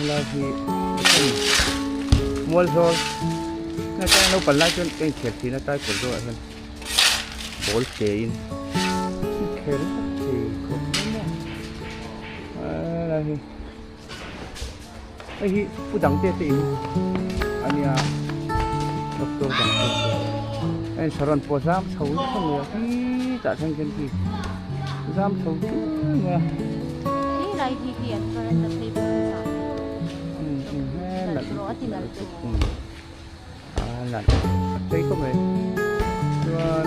là thì mua rồi nó cái nó còn lại cái thiệt thì nó tay của rồi hơn bố tiền khéo thì cũng là thì cái phụ đẳng tiền thì anh à doktor đẳng tiền anh saran po giam sâu không nữa thì tại thành cái gì giam sâu chứ nhaนี่ไรที่เขียนก็จะตีเป็นภาษาแต่รู้ว่าที่นั่นเป็นนั่นใช่ก็ไหมส่วน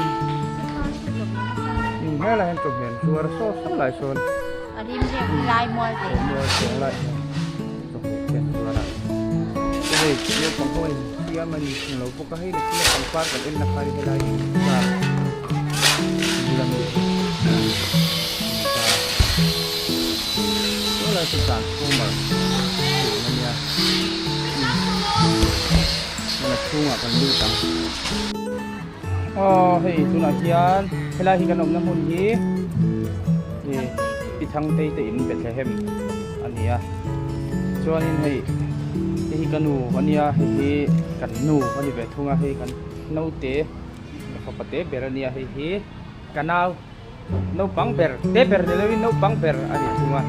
แค่อะไรจบเห็นส่วนโซ่สลายส่วนอันนี้มันเรียกลายมวยสิมวยเสียงอะไรจบเห็นส่วนอะไรก็เลยเกี่ยวกับคนที่มันเราพวกเขาให้เด็กที่ทำฟาร์กันเอ็นนักการเวลาอยู่การดูแลมือก็เลยสื่อสารเข้ามามันเนี่ยมันชุ่มอ่ะกันดูจังอ๋อเฮ้ยตัวนักเรียนเวลาที่กันอมน้ำมันยี่นี่ที่ทั้งเตยเตยอินเป็นแค่อันนี้อ่ะส่วนนี้เฮ้ยที่กันหนูอันนี้เฮ้ยกันหนูอันนี้เป็นทุ่งอ่ะเฮ้ยกันนูเตะเขาปะเตะเบอร์อันนี้เฮ้ยกันเอานูปังเบอร์เตะเบอร์เดี๋ยวนี้นูปังเบอร์อันนี้ทุ่งอ่ะ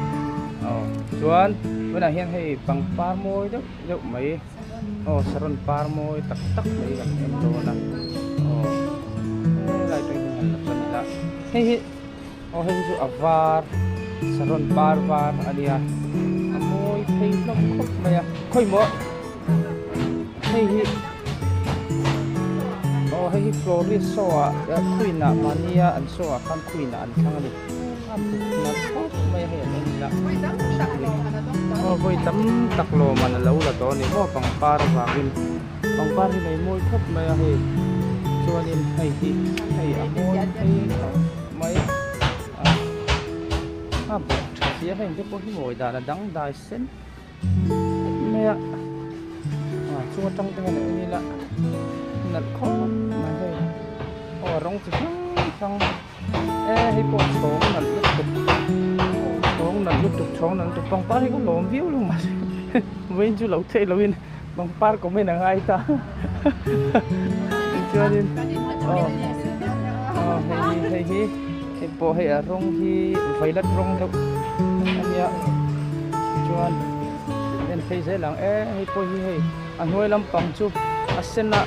อ๋อส่วนวันนี้เห็นปังปาร์มอยเดี๋ยวไม่สรนปาร์มอยตักเลยกันเอ็มโดนะลายเป็นอย่างนั้นสันนิษฐานเฮ้ยจูอวาร์สรนปาร์อันนี้มอยเฮ้ยน้องคบไหมค่อยหมดเฮ้ยฟลอริสโซ่คุยน่ะมันนี่อันโซ่คันคุยน่ะอันข้างนี้อันถูกนัดคบไม่เห็นนี่ละคุยตั้มตักโลมันแล้วละตอนนี้ปังปาร์วากินปังปาร์ที่ไหนมวยคบไม่เห็นส่วนนี้ให้มวยไม่บุกเสียให้จะพวกที่มวยด่าดังได้เส้นไม่ช่วงจังจังนี่ละนัดคบไม่ให้ร้องสิฟังให้ปวดท้องนัดลุกตุกท้องนัดลุกตุกท้องนัดตุกปังปาร์ก็หลอมวิวลงมาเว้นจู่เราเทเราเว้นปังปาร์ก็ไม่หนังไอ้ตาส่วนนี้ให้พอให้ร้องที่ไฟลัดร้องแล้วอันนี้ชวนเล่นไฟเสร็จแล้วให้พอให้อันห้วยลำปังจูอัศนะ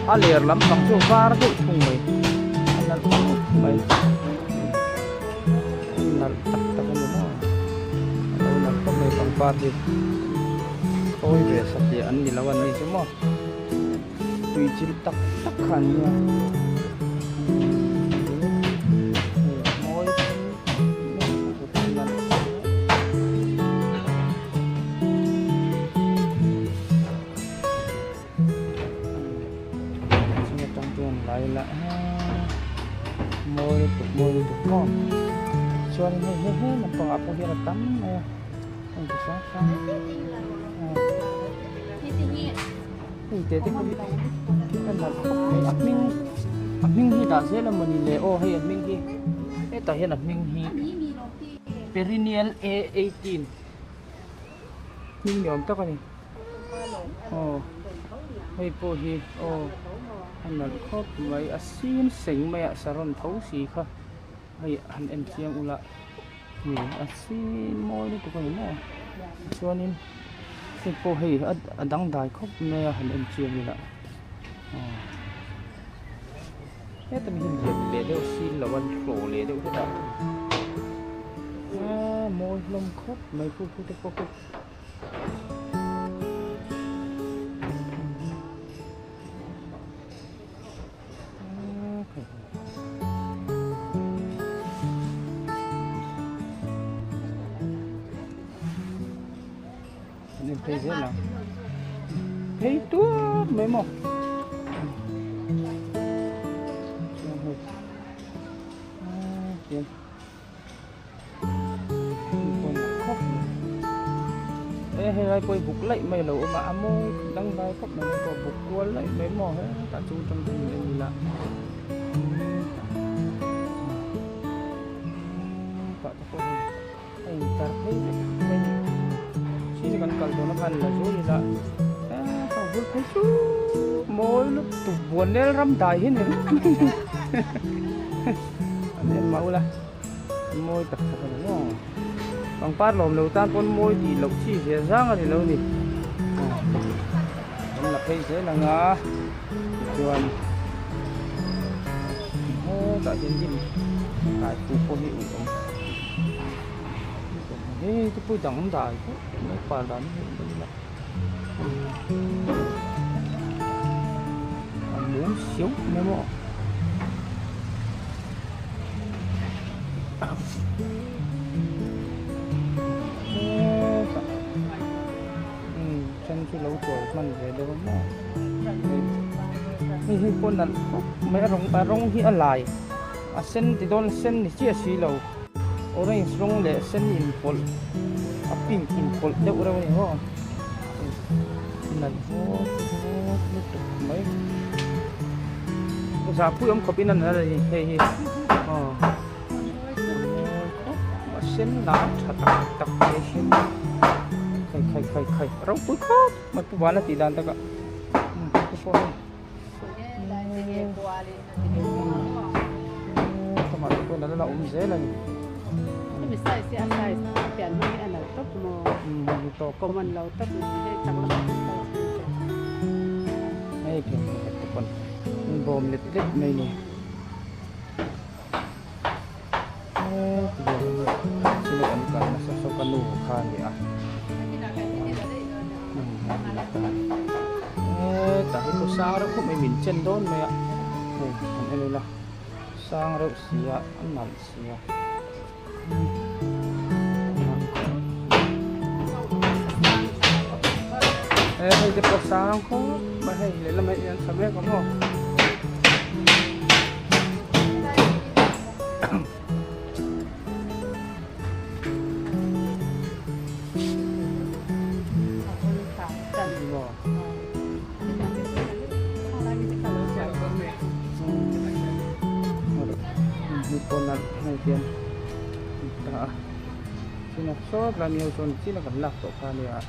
อันเลียร์ลำปังจูฟาร์ก็ทุ่งไปอันนั้นไปนั่นตักกันอยู่มั้งเรานั่นก็ไม่ปังปาร์ดิโอ้ยเบสที่อันนี้แล้ววันนี้ใช่ไหมตุยจิตตักขันเนี่ยละมวยตุกก้อนชวนให้มันต่อapa dia datang ya untuk sasaนี่เตะที่kan là admin hi đã sẽ là mình lệ ô hay admin hi tại hiện admin hi perennial A18 mình nhóm tao này hay po hiอันนั้นครบไว้อาซีนสิงไม่สารนเท้าสีค่ะให้อันเอ็นเชียงอุละนี่อาซีนมอยนี่ตัวกันมั้งส่วนนี้สิโปให้อันดังได้ครบไม่อันเอ็นเชียงนี่ละแต่มีเห็นเดี๋ยวซีนละวันโผล่เลยเดี๋ยวก็ได้มอยลมครบไม่พูดแต่พวกthấy thế nào thấy tuốt mấy mỏ hay hay quay bục lại mày lẩu mà môi đăng vai khóc này có bục cua lại mấy mỏ hết cả chú trong tình này là bạn có anh ta thấy kan kal do na kan la zo ni la ta bul phai chu moi lu tu buồn nel ram dai hin ni anh mau la moi tak tak no bang par lom lo tan pon moi di lo chi se sang ani lo ni la phai se la nga chuan tại trên gì tại khu phố hiệu cái bụi trắng dài nó phản đánh muốn xíu mấy mọ chân chú lâu tuổi mình về đâu mà hi pun nan mấy rong hi alai a sen ti don sen ni chia si lo orange rong le sen in pol a pink in pol de ura ni ho nan ho mấy sa pu yom khopin nan la hi hi ma sen na tha tak ke sen khai rong pu khop ma pu wala ti dan ta ka pu Kamar ko na la umzela ni. Kami size pian mo ana top mo. Ito Common law top ni takla. ay pian ko pon. Bom lit may ni. Sino kan ka nasa so kanu khan ni ah. Dahil ko sa araw ko may minchen doon may ano nila sa araw siya anan siya hindi po sa araw ko bahay lilamay yan sabi ko mo Niponan natin sinasod lang yung son sinakalak to kanya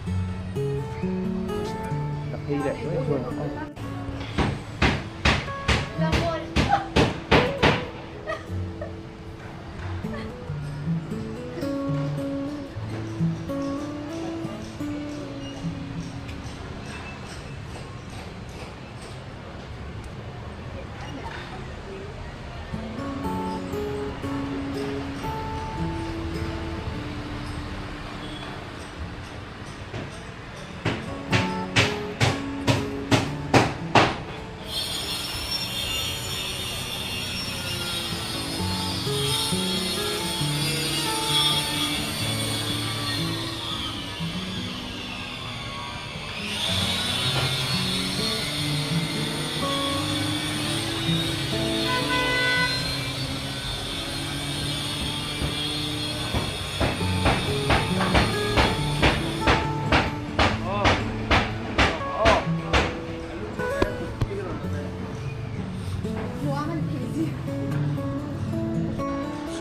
nakahira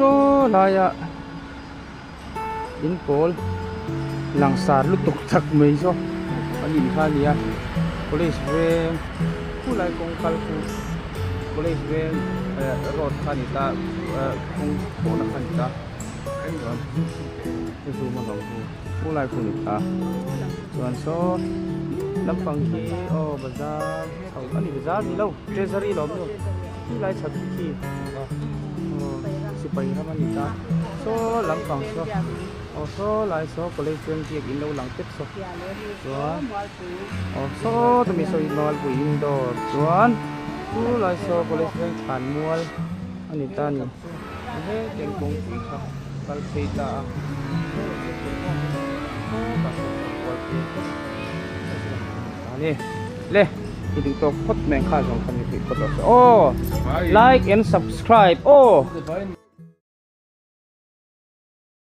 so laya in pol langsar lutuk tak mai so anin khania police van kulai kong kalku police van road khanita kong kona khanita ayun so magam kulai kunita so lampang ki bazar ani bazar ni lo treasury lo no kulai sabki si pahiraman nita so lampang so lai so collection ki in lo lang tip so so tumi so inol pu indoor tuan tu lai so collection kan mual anita ni he teng kong pi kha kal peita ani le Hiding to pot meng kha jong kan ni pot so like and subscribe